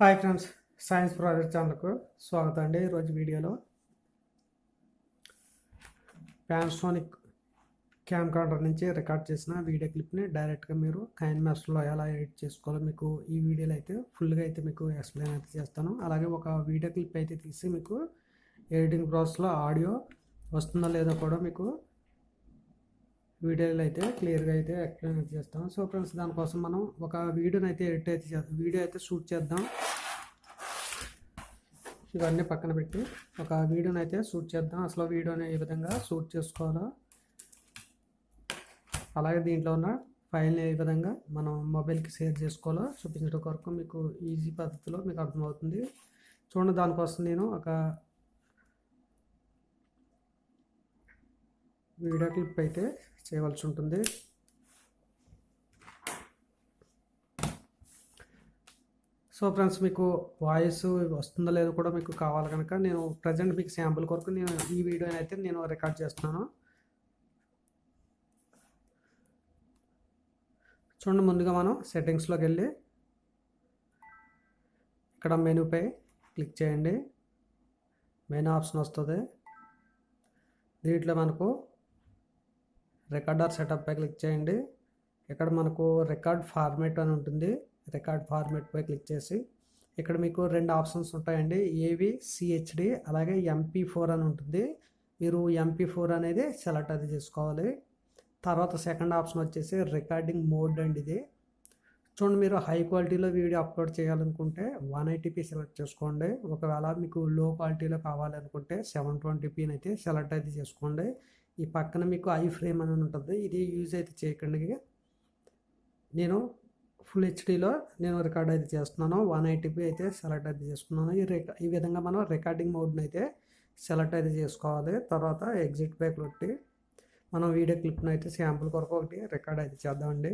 Hi friends, science project ఛానల్కు స్వాగతం అండి. ఈరోజు వీడియోలో పానాసోనిక్ క్యామ్ కార్డర్ నుంచి రికార్డ్ చేసిన వీడియో క్లిప్ని డైరెక్ట్గా మీరు కైన్ మాస్టర్లో ఎలా ఎడిట్ చేసుకోవాలో మీకు ఈ వీడియోలో అయితే ఫుల్గా అయితే మీకు ఎక్స్ప్లెయిన్ అయితే చేస్తాను. అలాగే ఒక వీడియో క్లిప్ అయితే తీసి మీకు ఎడిటింగ్ ప్రాసెస్లో ఆడియో వస్తుందో లేదో కూడా మీకు వీడియోలో అయితే క్లియర్గా అయితే ఎక్స్ప్లెయిన్ అయితే చేస్తాను. సో ఫ్రెండ్స్, దానికోసం మనం ఒక వీడియోని అయితే ఎడిట్ అయితే చేద్దాం, వీడియో అయితే షూట్ చేద్దాం. ఇవన్నీ పక్కన పెట్టి ఒక వీడియోని అయితే షూట్ చేద్దాం. అసలు వీడియోని ఏ విధంగా షూట్ చేసుకోవాలో, అలాగే దీంట్లో ఉన్న ఫైల్ని ఏ విధంగా మనం మొబైల్కి షేర్ చేసుకోవాలో చూపించడం కొరకు మీకు ఈజీ పద్ధతిలో మీకు అర్థమవుతుంది. చూడండి, దానికోసం నేను ఒక వీడియో క్లిప్ అయితే చేయవలసి ఉంటుంది. సో ఫ్రెండ్స్, మీకు వాయిస్ వస్తుందో లేదో కూడా మీకు కావాలి కనుక నేను ప్రజెంట్ మీకు శాంపుల్ కొరకు నేను ఈ వీడియోని అయితే నేను రికార్డ్ చేస్తున్నాను. చూడండి, ముందుగా మనం సెట్టింగ్స్లోకి వెళ్ళి ఇక్కడ మెనూపై క్లిక్ చేయండి. మెనూ ఆప్షన్ వస్తుంది. దీంట్లో మనకు రికార్డర్ సెటప్పై క్లిక్ చేయండి. ఇక్కడ మనకు రికార్డ్ ఫార్మేట్ అని ఉంటుంది. రికార్డ్ ఫార్మేట్పై క్లిక్ చేసి ఇక్కడ మీకు రెండు ఆప్షన్స్ ఉంటాయండి, ఏవి సిహెచ్డి అలాగే MP4 అని ఉంటుంది. మీరు MP4 అనేది సెలెక్ట్ అది చేసుకోవాలి. తర్వాత సెకండ్ ఆప్షన్ వచ్చేసి రికార్డింగ్ మోడ్ అండి. ఇది చూడండి, మీరు హై క్వాలిటీలో వీడియో అప్లోడ్ చేయాలనుకుంటే 180p సెలెక్ట్ చేసుకోండి. ఒకవేళ మీకు లో క్వాలిటీలో కావాలనుకుంటే 720p అయితే సెలెక్ట్ అయితే చేసుకోండి. ఈ పక్కన మీకు ఐ ఫ్రేమ్ అని ఉంటుంది, ఇది యూజ్ అయితే చేయకండి. నేను ఫుల్ హెచ్డీలో నేను రికార్డ్ అయితే చేస్తున్నాను. 180p అయితే సెలెక్ట్ అయితే చేసుకున్నాను. ఈ విధంగా మనం రికార్డింగ్ మోడ్ని అయితే సెలెక్ట్ అయితే చేసుకోవాలి. తర్వాత ఎగ్జిట్ పై కొట్టి మనం వీడియో క్లిప్ను అయితే శాంపుల్ కొరకు ఒకటి రికార్డ్ అయితే చేద్దామండి.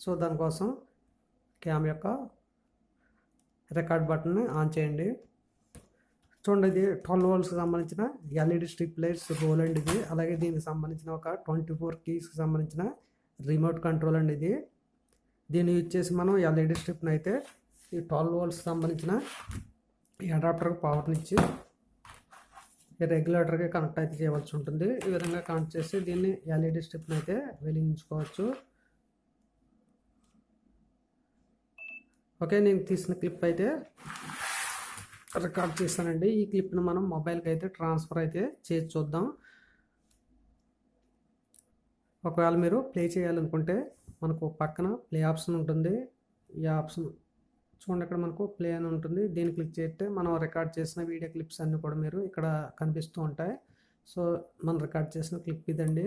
సో దానికోసం క్యామ్ యొక్క రికార్డ్ బటన్ని ఆన్ చేయండి. చూడండి, ఇది 12 voltsకి సంబంధించిన LED స్ట్రిప్ లైట్స్ రోల్ అండి ఇది. అలాగే దీనికి సంబంధించిన ఒక 24 keysకి సంబంధించిన రిమోట్ కంట్రోల్ అండి ఇది. దీన్ని యూజ్ చేసి మనం LED స్ట్రిప్ని అయితే ఈ 12 volts సంబంధించిన ఈ అడాప్టర్కి పవర్ని ఇచ్చి ఈ రెగ్యులేటర్కి కనెక్ట్ అయితే చేయవలసి ఉంటుంది. ఈ విధంగా కనెక్ట్ చేసి దీన్ని LED స్ట్రిప్ని అయితే వెలిగించుకోవచ్చు. ఓకే, నేను తీసిన క్లిప్ అయితే రికార్డ్ చేస్తానండి. ఈ క్లిప్ను మనం మొబైల్కి అయితే ట్రాన్స్ఫర్ అయితే చేసి చూద్దాం. ఒకవేళ మీరు ప్లే చేయాలనుకుంటే మనకు పక్కన ప్లే ఆప్షన్ ఉంటుంది. ఈ ఆప్షన్ చూడండి, ఇక్కడ మనకు ప్లే అని ఉంటుంది. దీన్ని క్లిక్ చేస్తే మనం రికార్డ్ చేసిన వీడియో క్లిప్స్ అన్నీ కూడా మీరు ఇక్కడ కనిపిస్తూ ఉంటాయి. సో మనం రికార్డ్ చేసిన క్లిప్ ఇదండి.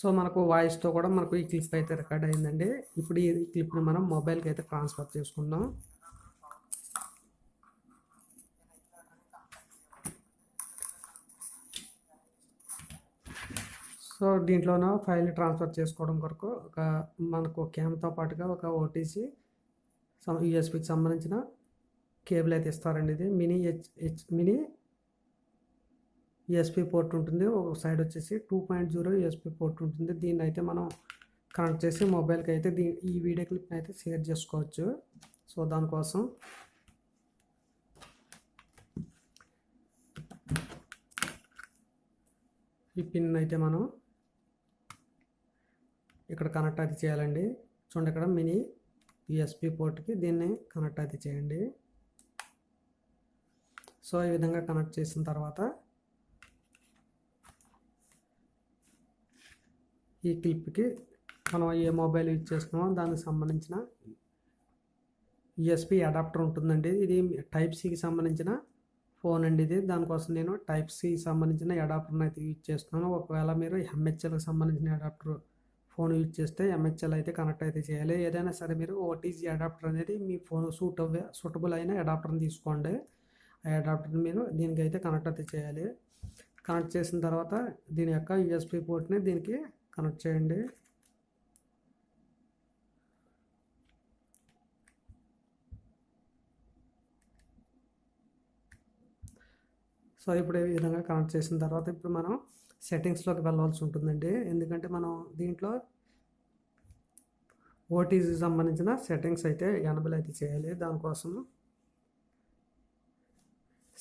సో మనకు వాయిస్తో కూడా మనకు ఈ క్లిప్ అయితే రికార్డ్ అయిందండి. ఇప్పుడు ఈ క్లిప్ని మనం మొబైల్కి అయితే ట్రాన్స్ఫర్ చేసుకుందాం. సో దీంట్లోన ఫైల్ని ట్రాన్స్ఫర్ చేసుకోవడం కొరకు మనకు క్యామ్తో పాటుగా ఒక OTC USB సంబంధించిన కేబుల్ అయితే ఇస్తారండి. ఇది మినీ USB పోర్ట్ ఉంటుంది. ఒక సైడ్ వచ్చేసి 2.0 USB పోర్ట్ ఉంటుంది. దీన్ని అయితే మనం కనెక్ట్ చేసి మొబైల్కి అయితే ఈ వీడియో క్లిప్ని అయితే షేర్ చేసుకోవచ్చు. సో దానికోసం ఈ పిన్ అయితే మనం ఇక్కడ కనెక్ట్ అయితే చేయాలండి. చూడండి, ఇక్కడ మినీ USB పోర్ట్కి దీన్ని కనెక్ట్ అయితే చేయండి. సో ఈ విధంగా కనెక్ట్ చేసిన తర్వాత ఈ క్లిప్కి మనం ఏ మొబైల్ యూజ్ చేస్తున్నామో దానికి సంబంధించిన USB అడాప్టర్ ఉంటుందండి. ఇది Type-Cకి సంబంధించిన ఫోన్ అండి ఇది. దానికోసం నేను Type-C సంబంధించిన అడాప్టర్ని అయితే యూజ్ చేస్తున్నాను. ఒకవేళ మీరు MHLకి సంబంధించిన అడాప్టర్ ఫోన్ యూజ్ చేస్తే MHL అయితే కనెక్ట్ అయితే చేయాలి. ఏదైనా సరే మీరు OTG అడాప్టర్ అనేది మీ ఫోన్ సూటబుల్ అయిన అడాప్టర్ని తీసుకోండి. ఆ అడాప్టర్ని మీరు దీనికి అయితే కనెక్ట్ అయితే చేయాలి. కనెక్ట్ చేసిన తర్వాత దీని యొక్క USB పోర్ట్ని దీనికి కనెక్ట్ చేయండి. సో ఇప్పుడు ఈ విధంగా కనెక్ట్ చేసిన తర్వాత ఇప్పుడు మనం సెట్టింగ్స్లోకి వెళ్ళవలసి ఉంటుందండి. ఎందుకంటే మనం దీంట్లో ఓటీజీ సంబంధించిన సెట్టింగ్స్ అయితే ఎనబుల్ అయితే చేయాలి. దానికోసం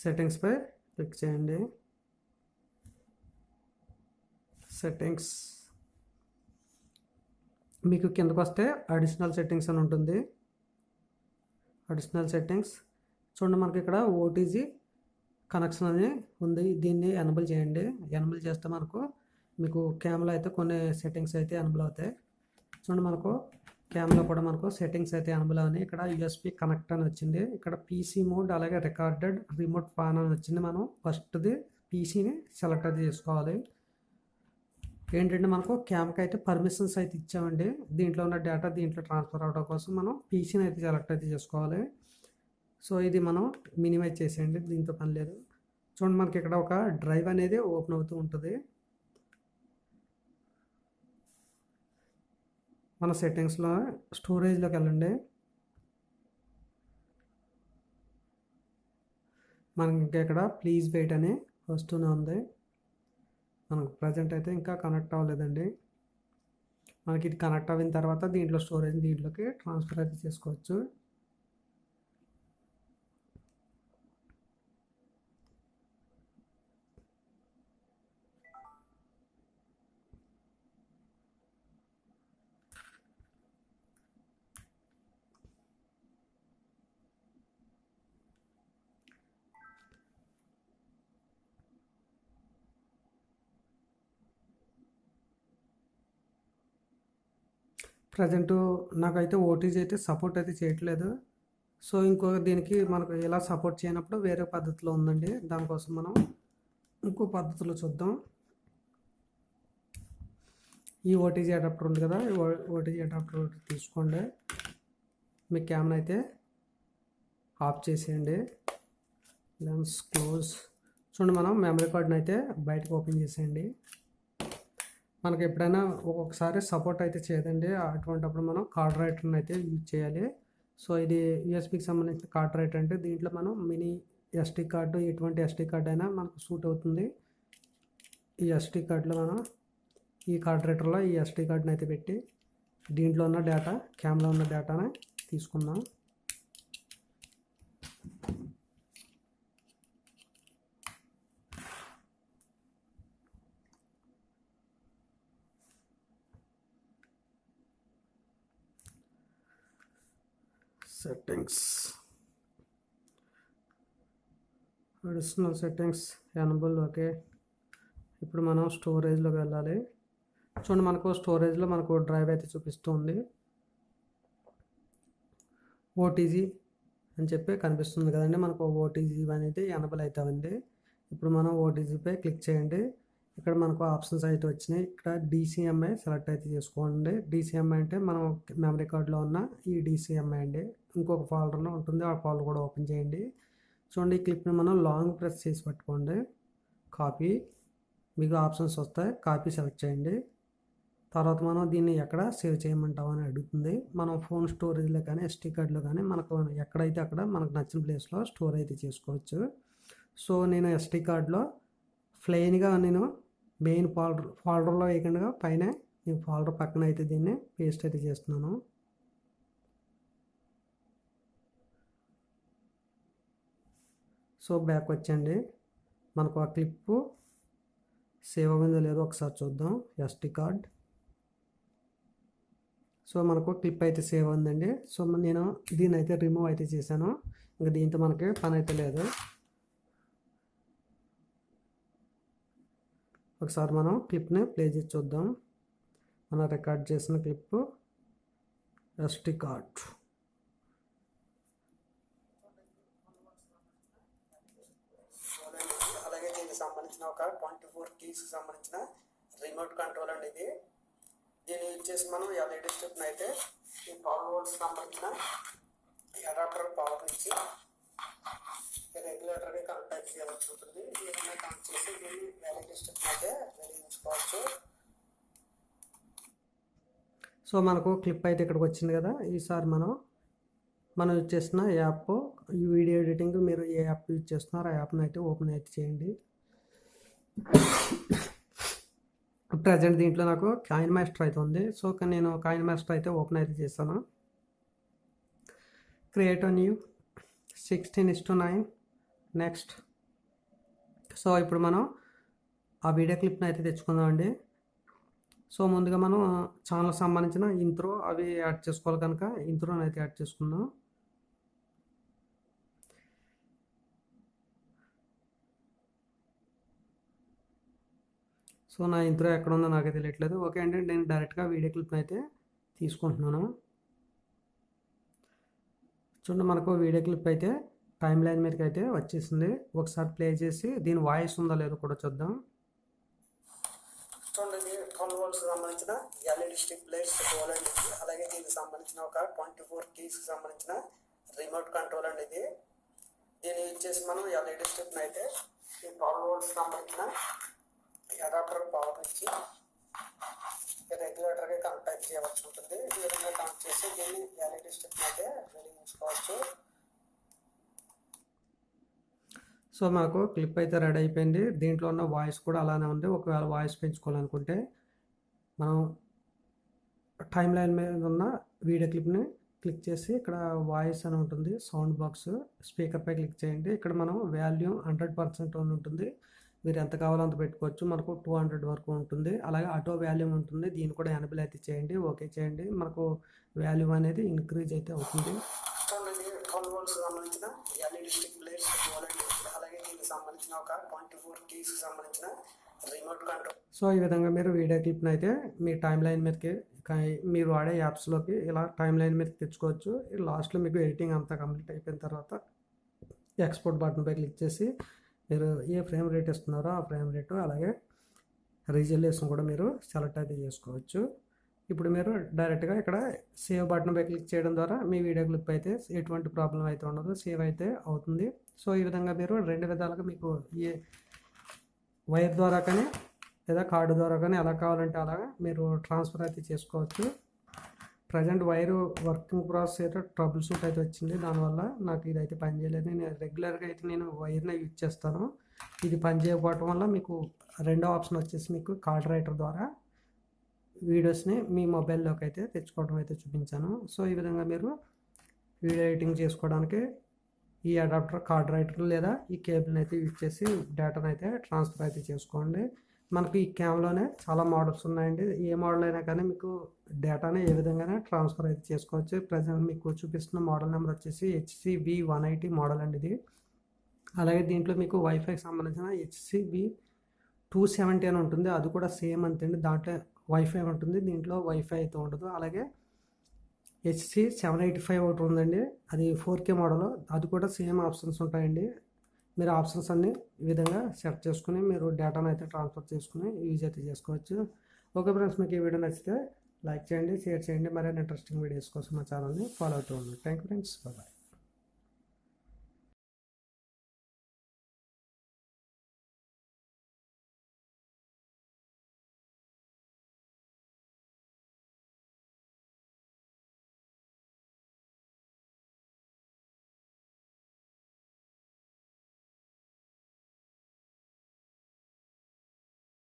సెట్టింగ్స్పై క్లిక్ చేయండి. సెట్టింగ్స్ మీకు కిందకు వస్తే అడిషనల్ సెట్టింగ్స్ అని ఉంటుంది. అడిషనల్ సెట్టింగ్స్ చూడండి, మనకి ఇక్కడ ఓటీజీ కనెక్షన్ అని ఉంది. దీన్ని ఎనబుల్ చేయండి. ఎనబుల్ చేస్తే మీకు క్యామ్లో అయితే కొన్ని సెట్టింగ్స్ అయితే ఎనబుల్ అవుతాయి. చూడండి, మనకు క్యామ్లో కూడా మనకు సెట్టింగ్స్ అయితే ఎనబుల్ అని ఇక్కడ యూఎస్బి కనెక్ట్ అని వచ్చింది. ఇక్కడ పీసీ మోడ్ అలాగే రికార్డెడ్ రిమోట్ ఫాన్ అని వచ్చింది. మనం ఫస్ట్ది పీసీని సెలెక్ట్ అయితే చేసుకోవాలి. ఏంటంటే మనకు క్యామ్కి అయితే పర్మిషన్స్ అయితే ఇచ్చామండి. దీంట్లో ఉన్న డేటా దీంట్లో ట్రాన్స్ఫర్ అవడం కోసం మనం పీసీని అయితే సెలెక్ట్ అయితే చేసుకోవాలి. సో ఇది మనం మినిమైజ్ చేసేయండి, దీంతో పని లేదు. చూడండి, మనకి ఇక్కడ ఒక డ్రైవ్ అనేది ఓపెన్ అవుతూ ఉంటుంది. మన సెట్టింగ్స్లో స్టోరేజ్లోకి వెళ్ళండి. మనకి ఇంకా ఇక్కడ ప్లీజ్ వెయిట్ అని వస్తూనే ఉంది. మనకు ప్రజెంట్ అయితే ఇంకా కనెక్ట్ అవ్వలేదండి. మనకి ఇది కనెక్ట్ అయిన తర్వాత దీంట్లో స్టోరేజ్ దీంట్లోకి ట్రాన్స్ఫర్ అయితే చేసుకోవచ్చు. ప్రజెంట్ నాకైతే ఓటీజీ అయితే సపోర్ట్ అయితే చేయట్లేదు. సో దీనికి మనకు ఎలా సపోర్ట్ చేయనప్పుడు వేరే పద్ధతిలో ఉందండి. దానికోసం మనం ఇంకో పద్ధతిలో చూద్దాం. ఈ ఓటీజీ అడాప్టర్ ఉంది కదా, ఈ ఓటీజీ అడాప్టర్ తీసుకోండి. మీ క్యామ్ని అయితే ఆఫ్ చేసేయండి. Lens close. చూడండి, మనం మెమరీ కార్డ్ని అయితే బయటకు ఓపెన్ చేసేయండి. మనకి ఎప్పుడైనా ఒక్కొక్కసారి సపోర్ట్ అయితే చేయదండి. అటువంటిప్పుడు మనం కార్డ్ రైటర్ని అయితే యూజ్ చేయాలి. సో ఇది యూఎస్బికి సంబంధించిన కార్డ్ రైటర్ అంటే దీంట్లో మనం మినీ ఎస్డి కార్డు, ఎటువంటి ఎస్డి కార్డు అయినా మనకు సూట్ అవుతుంది. ఈ ఎస్డి కార్డులో మనం ఈ కార్డ్ రైటర్లో ఈ ఎస్డి కార్డుని అయితే పెట్టి దీంట్లో ఉన్న డేటా, క్యామ్లో ఉన్న డేటాని తీసుకుందాం. Settings, additional settings enable. Okay, ఇప్పుడు మనం స్టోరేజ్లోకి వెళ్ళాలి. చూడండి, మనకు స్టోరేజ్లో మనకు డ్రైవ్ అయితే చూపిస్తుంది. ఓటీజీ అని చెప్పి కనిపిస్తుంది కదండి. మనకు ఓటీజీ అనేది ఎనబుల్ అయితే ఉంది. ఇప్పుడు మనం ఓటీజీపై క్లిక్ చేయండి. ఇక్కడ మనకు ఆప్షన్స్ అయితే వచ్చినాయి. ఇక్కడ DCMA సెలెక్ట్ అయితే చేసుకోండి. DCMA అంటే మనం మెమరీ కార్డులో ఉన్న ఈ DCMA అండి. ఇంకొక ఫోల్డర్లో ఉంటుంది, ఆ ఫోల్డర్ కూడా ఓపెన్ చేయండి. చూడండి, ఈ క్లిప్ని మనం లాంగ్ ప్రెస్ చేసి పట్టుకోండి. కాపీ, మీకు ఆప్షన్స్ వస్తాయి, కాపీ సెలెక్ట్ చేయండి. తర్వాత మనం దీన్ని ఎక్కడ సేవ్ చేయమంటాం అని అడుగుతుంది. మనం ఫోన్ స్టోరేజ్లో కానీ SD కార్డులో కానీ మనకు ఎక్కడైతే అక్కడ మనకు నచ్చిన ప్లేస్లో స్టోర్ అయితే చేసుకోవచ్చు. సో నేను SD కార్డులో ప్లెయిన్గా నేను మెయిన్ ఫోల్డర్లో వేయకుండా పైన నేను ఫోల్డర్ పక్కన అయితే దీన్ని పేస్ట్ అయితే చేస్తున్నాను. సో బ్యాక్ వచ్చండి. మనకు ఆ క్లిప్ సేవ్ అవ్విందో లేదో ఒకసారి చూద్దాం. SD card. సో మనకు క్లిప్ అయితే సేవ్ అయిందండి. సో నేను దీన్ని అయితే రిమూవ్ అయితే చేశాను. ఇంకా దీంతో మనకి పని అయితే లేదు. ఒకసారి మనం క్లిప్ని ప్లే చేసి చూద్దాం. మనం రికార్డ్ చేసిన క్లిప్ SD కార్డ్. అలాగే దీనికి సంబంధించిన ఒక 24 కీస్కి సంబంధించిన రిమోట్ కంట్రోల్ అండి ఇది. దీన్ని యూజ్ చేసి మనం LED స్ట్రిప్ని అయితే ఈ పవర్ బోర్డ్స్ సంబంధించిన అడాప్టర్ పవర్ నుంచి రెగ్యులేటర్కి కనెక్ట్ అయితే చేయవలసి ఉంటుంది. దీన్ని కనెక్ట్ చేసి దీన్ని LED స్ట్రిప్ అయితే వెలిగించుకోవచ్చు. సో మనకు క్లిప్ అయితే ఇక్కడికి వచ్చింది కదా. ఈసారి మనం యూజ్ చేసిన యాప్, ఈ వీడియో ఎడిటింగ్ మీరు ఏ యాప్ యూజ్ చేస్తున్నారో ఆ యాప్ని అయితే ఓపెన్ అయితే చేయండి. ప్రజెంట్ దీంట్లో నాకు కాయిన్ మాస్టర్ అయితే ఉంది. సో నేను కాయిన్ మాస్టర్ అయితే ఓపెన్ అయితే చేశాను. Create a new 16:9 next. So ఇప్పుడు మనం ఆ వీడియో క్లిప్ని అయితే తెచ్చుకుందామండి. సో ముందుగా మనం ఛానల్కి సంబంధించిన ఇంట్రో అవి యాడ్ చేసుకోవాలి కనుక ఇంట్రోని అయితే యాడ్ చేసుకుందాం. సో నా ఇంట్రో ఎక్కడ ఉందో నాకైతే తెలియట్లేదు. ఓకే అండి, నేను డైరెక్ట్గా వీడియో క్లిప్ని అయితే తీసుకుంటున్నాను. చూడండి, మనకు వీడియో క్లిప్ అయితే టైం లైన్ మీదకి అయితే వచ్చేసింది. ఒకసారి ప్లే చేసి దీని వాయిస్ ఉందో లేదో కూడా చూద్దాం. చూడండి, 12 volts సంబంధించిన ఎల్ఈడి స్ట్రిప్ లైట్స్ పోలండి. అలాగే దీనికి సంబంధించిన ఒక 24 keys సంబంధించిన రిమోట్ కంట్రోల్ అండి ఇది. దీన్ని యూజ్ చేసి మనం ఎల్ఈడి స్ట్రిప్ని అయితే ఈ 12 volts సంబంధించిన అడాప్టర్ పవర్ ఇచ్చి రెగ్యులేటర్గా కనెక్ట్ చేయవలసి ఉంటుంది. ఈ విధంగా కనెక్ట్ చేసి దీన్ని ఎల్ఈడి స్ట్రిప్ని అయితే వెలిగించుకోవచ్చు. సో మాకు క్లిప్ అయితే రెడీ అయిపోయింది. దీంట్లో ఉన్న వాయిస్ కూడా అలానే ఉంది. ఒకవేళ వాయిస్ పెంచుకోవాలనుకుంటే మనం టైం లైన్ మీద ఉన్న వీడియో క్లిప్ని క్లిక్ చేసి ఇక్కడ వాయిస్ అని ఉంటుంది, సౌండ్ బాక్స్ స్పీకర్పై క్లిక్ చేయండి. ఇక్కడ మనం వాల్యూమ్ 100% అని ఉంటుంది. మీరు ఎంత కావాలో అంత పెట్టుకోవచ్చు. మనకు 200 వరకు ఉంటుంది. అలాగే ఆటో వాల్యూమ్ ఉంటుంది, దీన్ని కూడా ఎనేబుల్ అయితే చేయండి. ఓకే చేయండి, మనకు వాల్యూమ్ అనేది ఇంక్రీజ్ అయితే అవుతుంది. 12 volts సంబంధించిన ఎల్ఈడి స్ట్రిప్ లైట్స్ అలాగే దీనికి సంబంధించిన ఒక 24 keys సంబంధించిన రిమోట్ కంట్రోల్. సో ఈ విధంగా మీరు వీడియో క్లిప్ని అయితే మీ టైం లైన్ మీదకి మీరు వాడే యాప్స్లోకి ఇలా టైం లైన్ మీదకి తెచ్చుకోవచ్చు. లాస్ట్లో మీకు ఎడిటింగ్ అంతా కంప్లీట్ అయిపోయిన తర్వాత ఎక్స్పోర్ట్ బటన్పై క్లిక్ చేసి మీరు ఏ ఫ్రేమ్ రేట్ ఇస్తున్నారో ఆ ఫ్రేమ్ రేటు అలాగే రిజల్యూషన్ కూడా మీరు సెలెక్ట్ అయితే చేసుకోవచ్చు. ఇప్పుడు మీరు డైరెక్ట్గా ఇక్కడ సేవ్ బటన్పై క్లిక్ చేయడం ద్వారా మీ వీడియో క్లిప్ అయితే ఎటువంటి ప్రాబ్లం అయితే ఉండదు, సేవ్ అయితే అవుతుంది. సో ఈ విధంగా మీరు 2 విధాలుగా మీకు ఏ వైర్ ద్వారా కానీ లేదా కార్డు ద్వారా కానీ ఎలా కావాలంటే అలాగా మీరు ట్రాన్స్ఫర్ అయితే చేసుకోవచ్చు. ప్రజెంట్ వైరు వర్కింగ్ ప్రాసెస్ అయితే ట్రబుల్ షూట్ అయితే వచ్చింది. దానివల్ల నాకు ఇదైతే పనిచేయలేదు. నేను రెగ్యులర్గా అయితే నేను వైర్నే యూజ్ చేస్తాను. ఇది పని చేయకపోవటం వల్ల మీకు రెండో ఆప్షన్ వచ్చేసి మీకు కార్డ్ రైటర్ ద్వారా వీడియోస్ని మీ మొబైల్లోకి అయితే తెచ్చుకోవడం అయితే చూపించాను. సో ఈ విధంగా మీరు వీడియో ఎడిటింగ్ చేసుకోవడానికి ఈ అడాప్టర్ కార్డ్ రైటర్ లేదా ఈ కేబుల్ని అయితే యూజ్ చేసి డేటాను అయితే ట్రాన్స్ఫర్ అయితే చేసుకోండి. మనకు ఈ క్యామ్లోనే చాలా మోడల్స్ ఉన్నాయండి. ఏ మోడల్ అయినా కానీ మీకు డేటాని ఏ విధంగానే ట్రాన్స్ఫర్ అయితే చేసుకోవచ్చు. ప్రజెంట్ మీకు చూపిస్తున్న మోడల్ నెంబర్ వచ్చేసి HCV180 మోడల్ అండి ఇది. అలాగే దీంట్లో మీకు వైఫైకి సంబంధించిన HCV270 అని ఉంటుంది, అది కూడా సేమ్ అంతేండి. దాంట్లో వైఫై ఉంటుంది, దీంట్లో వైఫై అయితే ఉండదు. అలాగే HC785 ఒకటి ఉందండి, అది 4K మోడల్, అది కూడా సేమ్ ఆప్షన్స్ ఉంటాయండి. మీరు ఆప్షన్స్ అన్నీ ఈ విధంగా సెట్ చేసుకుని మీరు డేటాను అయితే ట్రాన్స్ఫర్ చేసుకుని యూజ్ అయితే చేసుకోవచ్చు. ఓకే ఫ్రెండ్స్, మీకు ఈ వీడియో నచ్చితే లైక్ చేయండి, షేర్ చేయండి. మరిన్ని ఇంట్రెస్టింగ్ వీడియోస్ కోసం మా ఛానల్ని ఫాలో అవుతూ ఉండండి. Thank you friends, bye.